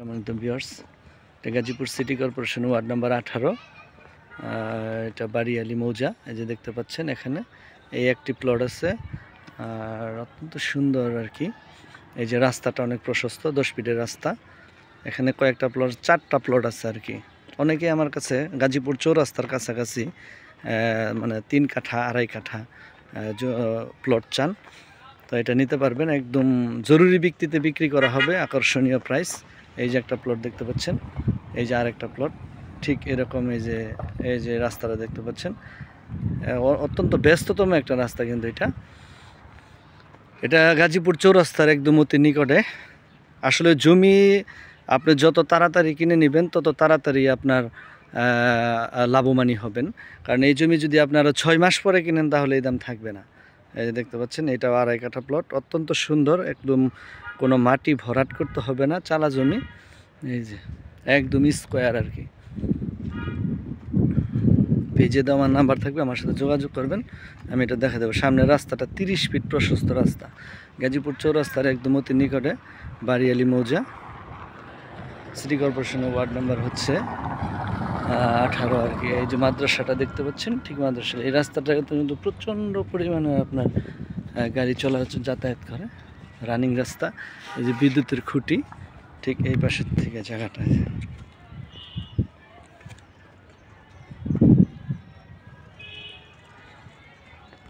আসসালামু ভিউয়ার্স, এটা Gazipur city corporation ward number 18। এটা বাড়িয়ালি মৌজা। এই যে দেখতে পাচ্ছেন এখানে এই একটি প্লট আছে, আর অত্যন্ত সুন্দর আর কি। এই যে রাস্তাটা অনেক প্রশস্ত, 10 ফিটের রাস্তা। এখানে কয়েকটা প্লট, 4টা প্লট আছে আর কি। অনেকে আমার কাছে গাজীপুর চৌরাস্তার কাছাকাছি মানে 3 কাঠা 2.5 কাঠা প্লট চান, তো এটা নিতে পারবেন। একদম জরুরি ভিত্তিতে বিক্রি করা হবে, আকর্ষণীয় প্রাইস। এই যে একটা প্লট দেখতে পাচ্ছেন, এই যে আরেকটা প্লট ঠিক এরকম। এই যে রাস্তাটা দেখতে পাচ্ছেন, অত্যন্ত ব্যস্ততম একটা রাস্তা, কিন্তু এটা গাজীপুর চৌরাস্তার একদম অতি নিকটে। আসলে জমি আপনি যত তাড়াতাড়ি কিনে নেবেন তত তাড়াতাড়ি আপনার লাভবানই হবেন। কারণ এই জমি যদি আপনারা 6 মাস পরে কিনেন তাহলে এই দাম থাকবে না। এই যে দেখতে পাচ্ছেন, এটাও 2.5 কাঠা প্লট, অত্যন্ত সুন্দর। একদম কোনো মাটি ভরাট করতে হবে না, চালা জমি। এই যে একদম স্কোয়ার আর কি। পেজে দেওয়া নাম্বার থাকবে, আমার সাথে যোগাযোগ করবেন, আমি এটা দেখা দেবো। সামনের রাস্তাটা 30 ফিট প্রশস্ত রাস্তা, গাজীপুর চৌরাস্তার একদম অতি নিকটে, বাড়িয়ালি মৌজা। সিটি কর্পোরেশনের ওয়ার্ড নাম্বার হচ্ছে 18 আর কি। এই যে মাদ্রাসাটা দেখতে পাচ্ছেন, ঠিক মাদ্রাসা। এই রাস্তাটা কিন্তু প্রচণ্ড পরিমাণে আপনার গাড়ি চলাচল যাতায়াত করে, রানিং রাস্তা। এই যে বিদ্যুতের খুঁটি ঠিক এই পাশের থেকে জায়গাটা।